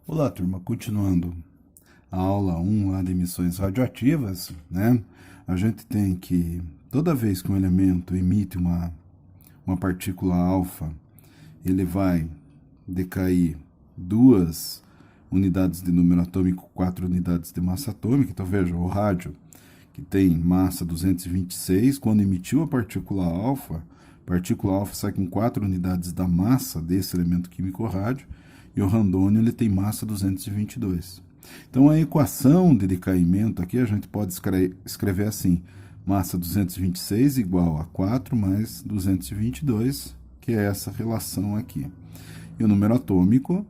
Olá, turma. Continuando a aula 1 lá de emissões radioativas, né? A gente tem que, toda vez que um elemento emite uma partícula alfa, ele vai decair 2 unidades de número atômico, 4 unidades de massa atômica. Então, veja, o rádio, que tem massa 226, quando emitiu a partícula alfa sai com 4 unidades da massa desse elemento químico rádio, e o radônio ele tem massa 222. Então, a equação de decaimento aqui a gente pode escrever assim: massa 226 igual a 4 mais 222, que é essa relação aqui. E o número atômico,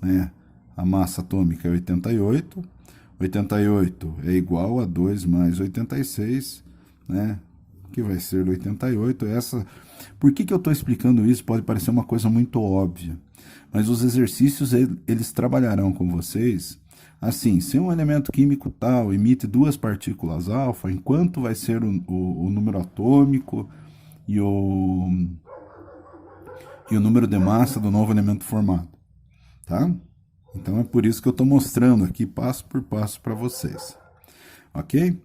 né, a massa atômica é 88, 88 é igual a 2 mais 86, né, que vai ser 88. Por que eu estou explicando isso? Pode parecer uma coisa muito óbvia, mas os exercícios eles trabalharão com vocês assim: se um elemento químico tal emite 2 partículas alfa, enquanto vai ser o número atômico e o número de massa do novo elemento formado, tá? Então é por isso que eu estou mostrando aqui passo por passo para vocês, ok?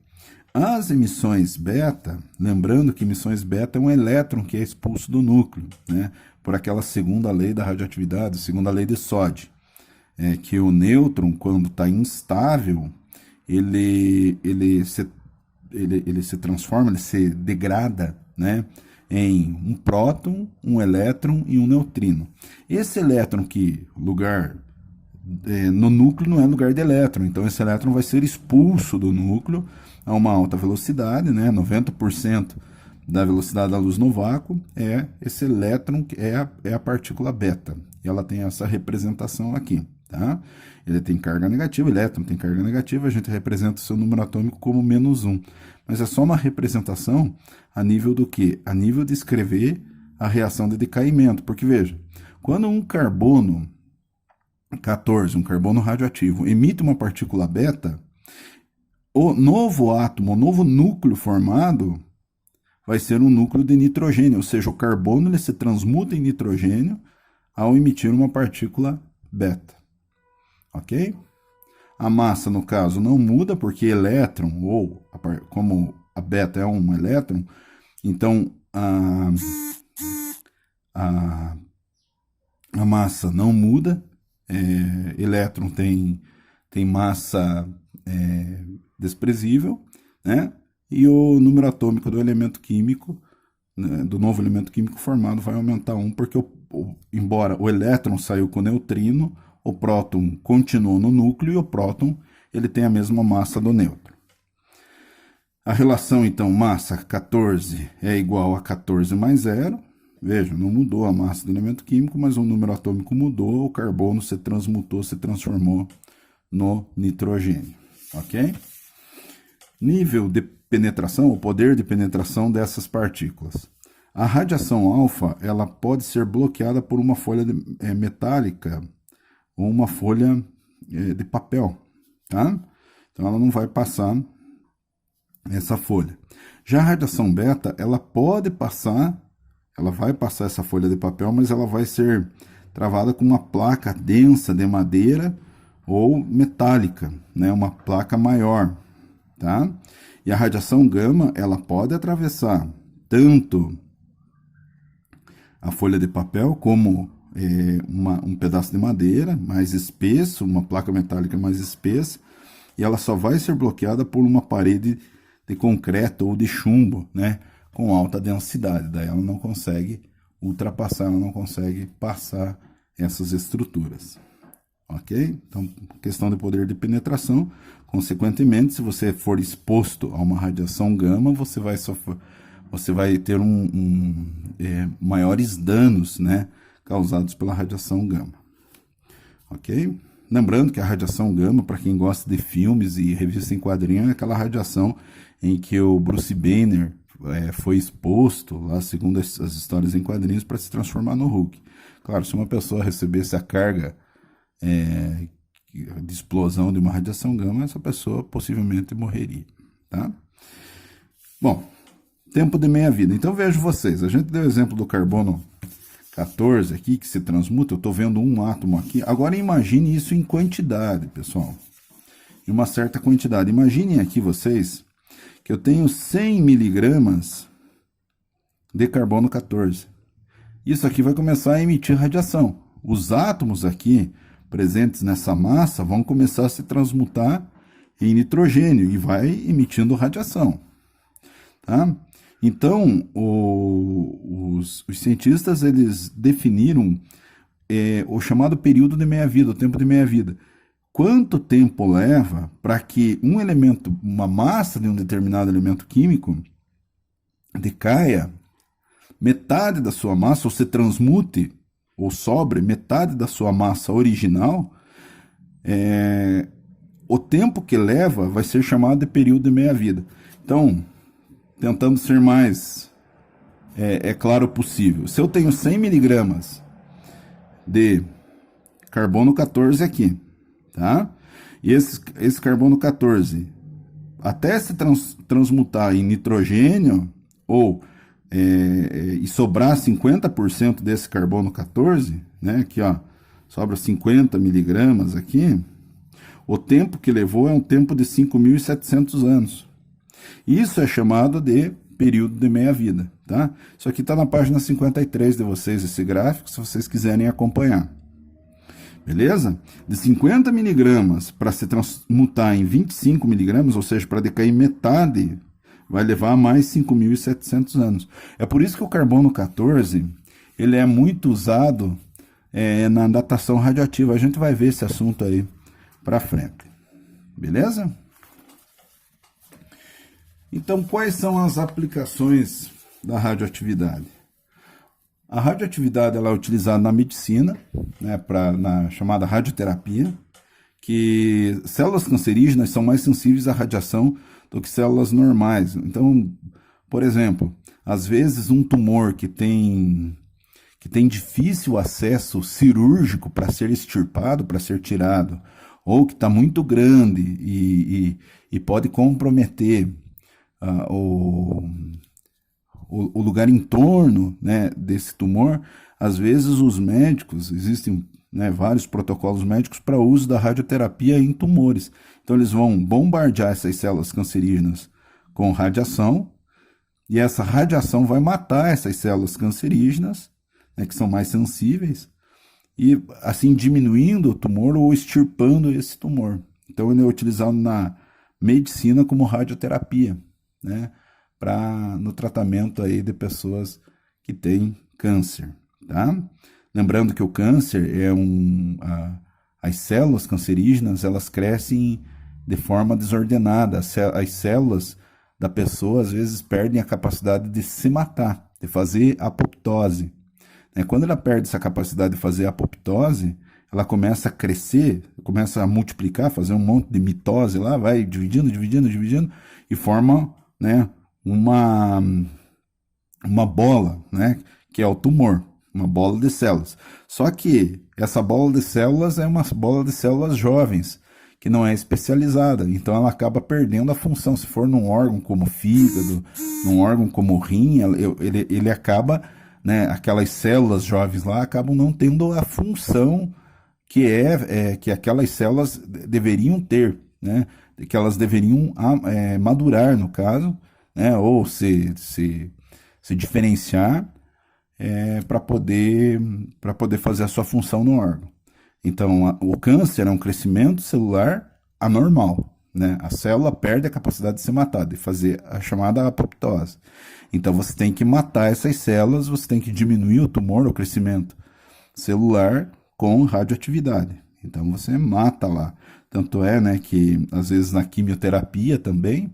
As emissões beta, lembrando que emissões beta é um elétron que é expulso do núcleo, né? Por aquela segunda lei da radioatividade, segunda lei de Soddy, que o nêutron, quando está instável, ele se transforma, ele se degrada, né, em um próton, um elétron e um neutrino. Esse elétron que lugar no núcleo não é lugar de elétron, então esse elétron vai ser expulso do núcleo a uma alta velocidade, né, 90% da velocidade da luz no vácuo. Esse elétron é a partícula beta, e ela tem essa representação aqui, tá? Ele tem carga negativa, o elétron tem carga negativa, a gente representa o seu número atômico como -1, mas é só uma representação a nível do quê? A nível de escrever a reação de decaimento, porque veja, quando um carbono 14, um carbono radioativo, emite uma partícula beta, o novo átomo, o novo núcleo formado vai ser um núcleo de nitrogênio, ou seja, o carbono ele se transmuta em nitrogênio ao emitir uma partícula beta, ok? A massa, no caso, não muda, porque elétron, como a beta é um elétron, então a massa não muda. Elétron tem massa desprezível, né? E o número atômico do elemento químico, né, do novo elemento químico formado, vai aumentar 1, porque embora o elétron saiu com o neutrino, o próton continuou no núcleo, e o próton ele tem a mesma massa do nêutron. A relação, então, massa 14 é igual a 14 mais 0. Veja, não mudou a massa do elemento químico, mas o número atômico mudou, o carbono se transmutou, se transformou no nitrogênio, ok? Nível de penetração, o poder de penetração dessas partículas. A radiação alfa, ela pode ser bloqueada por uma folha metálica ou uma folha de papel, tá? Então ela não vai passar essa folha. Já a radiação beta, ela vai passar essa folha de papel, mas ela vai ser travada com uma placa densa de madeira ou metálica, né? Uma placa maior, tá? E a radiação gama, ela pode atravessar tanto a folha de papel como um pedaço de madeira mais espesso, uma placa metálica mais espessa, e ela só vai ser bloqueada por uma parede de concreto ou de chumbo, né, com alta densidade. Daí ela não consegue ultrapassar, ela não consegue passar essas estruturas. Ok? Então, questão de poder de penetração. Consequentemente, se você for exposto a uma radiação gama, você vai ter maiores danos, né, causados pela radiação gama. Ok? Lembrando que a radiação gama, para quem gosta de filmes e revistas em quadrinhos, é aquela radiação em que o Bruce Banner foi exposto, lá segundo as histórias em quadrinhos, para se transformar no Hulk. Claro, se uma pessoa recebesse a carga de explosão de uma radiação gama, essa pessoa possivelmente morreria, tá? Bom, tempo de meia-vida. Então, vejo vocês. A gente deu o exemplo do carbono 14 aqui, que se transmuta, eu estou vendo um átomo aqui. Agora imagine isso em quantidade, pessoal. Em uma certa quantidade. Imaginem aqui vocês que eu tenho 100 miligramas de carbono 14. Isso aqui vai começar a emitir radiação. Os átomos aqui presentes nessa massa vão começar a se transmutar em nitrogênio e vai emitindo radiação. Tá? Então, os cientistas eles definiram o chamado período de meia-vida, o tempo de meia-vida. Quanto tempo leva para que um elemento, uma massa de um determinado elemento químico, decaia metade da sua massa, ou se transmute, ou sobre metade da sua massa original, o tempo que leva vai ser chamado de período de meia-vida. Então, tentando ser mais claro possível, se eu tenho 100 miligramas de carbono 14 aqui, tá? E esse carbono 14, até se transmutar em nitrogênio, ou e sobrar 50% desse carbono 14, né? Aqui, ó, sobra 50 miligramas aqui, o tempo que levou é um tempo de 5.700 anos. Isso é chamado de período de meia-vida, tá? Isso aqui está na página 53 de vocês, esse gráfico, se vocês quiserem acompanhar. Beleza? De 50 miligramas para se transmutar em 25 miligramas, ou seja, para decair metade, vai levar mais 5.700 anos. É por isso que o carbono 14 ele é muito usado na datação radioativa. A gente vai ver esse assunto aí para frente. Beleza? Então, quais são as aplicações da radioatividade? A radioatividade ela é utilizada na medicina, né, na chamada radioterapia, que células cancerígenas são mais sensíveis à radiação do que células normais. Então, por exemplo, às vezes um tumor que tem difícil acesso cirúrgico para ser extirpado, para ser tirado, ou que está muito grande e pode comprometer o lugar em torno, né, desse tumor, às vezes os médicos, existem, né, vários protocolos médicos para uso da radioterapia em tumores. Então eles vão bombardear essas células cancerígenas com radiação, e essa radiação vai matar essas células cancerígenas, né, que são mais sensíveis, e assim diminuindo o tumor ou extirpando esse tumor. Então ele é utilizado na medicina como radioterapia, né, no tratamento aí de pessoas que têm câncer, tá? Lembrando que o câncer é as células cancerígenas, elas crescem de forma desordenada. As células da pessoa, às vezes, perdem a capacidade de se matar, de fazer apoptose. Quando ela perde essa capacidade de fazer apoptose, ela começa a crescer, começa a multiplicar, fazer um monte de mitose lá, vai dividindo, e forma, né, uma bola, né, que é o tumor, uma bola de células. Só que essa bola de células é uma bola de células jovens, que não é especializada, então ela acaba perdendo a função. Se for num órgão como o fígado, num órgão como o rim, ele acaba, né, aquelas células jovens lá acabam não tendo a função que aquelas células deveriam ter, né, que elas deveriam madurar, no caso, né, ou se diferenciar para poder fazer a sua função no órgão. Então, o câncer é um crescimento celular anormal, né? A célula perde a capacidade de se matar, de fazer a chamada apoptose. Então, você tem que matar essas células, você tem que diminuir o tumor, o crescimento celular com radioatividade. Então, você mata lá. Tanto é, né, que às vezes na quimioterapia também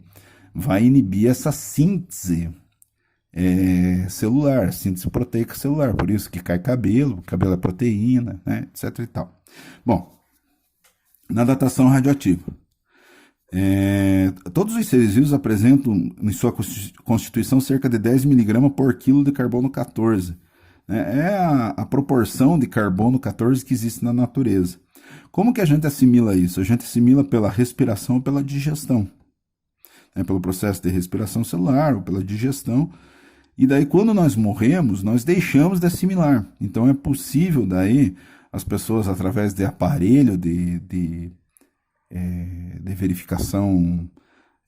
vai inibir essa síntese celular, síntese proteica celular, por isso que cai cabelo é proteína, né, etc e tal. Bom, na datação radioativa, todos os seres vivos apresentam em sua constituição cerca de 10 mg por quilo de carbono 14. É a proporção de carbono 14 que existe na natureza. Como que a gente assimila isso? A gente assimila pela respiração ou pela digestão. Pelo processo de respiração celular ou pela digestão, E daí, quando nós morremos, nós deixamos de assimilar. Então, é possível daí as pessoas, através de aparelho de verificação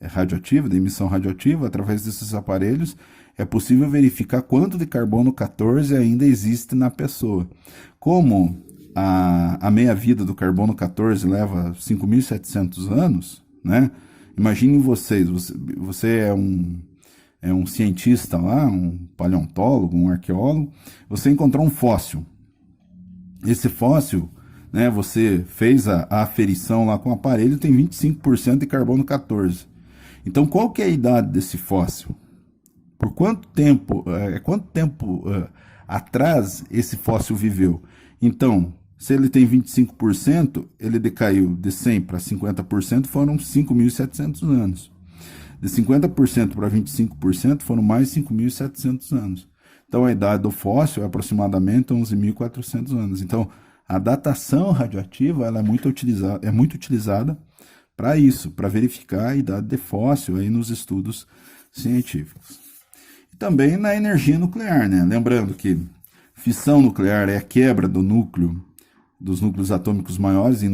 radioativa, de emissão radioativa, através desses aparelhos, é possível verificar quanto de carbono 14 ainda existe na pessoa. Como a meia-vida do carbono 14 leva 5.700 anos, né? Imaginem vocês, você é um cientista lá, um paleontólogo, um arqueólogo, você encontrou um fóssil. Esse fóssil, né, você fez a aferição lá com o aparelho, tem 25% de carbono 14. Então, qual que é a idade desse fóssil? Por quanto tempo atrás esse fóssil viveu? Então, se ele tem 25%, ele decaiu de 100 para 50%, foram 5.700 anos. De 50% para 25% foram mais 5.700 anos. Então, a idade do fóssil é aproximadamente 11.400 anos. Então, a datação radioativa ela é muito utilizada para isso, para verificar a idade de fóssil aí nos estudos científicos. E também na energia nuclear, né? Lembrando que fissão nuclear é a quebra do núcleo, dos núcleos atômicos maiores em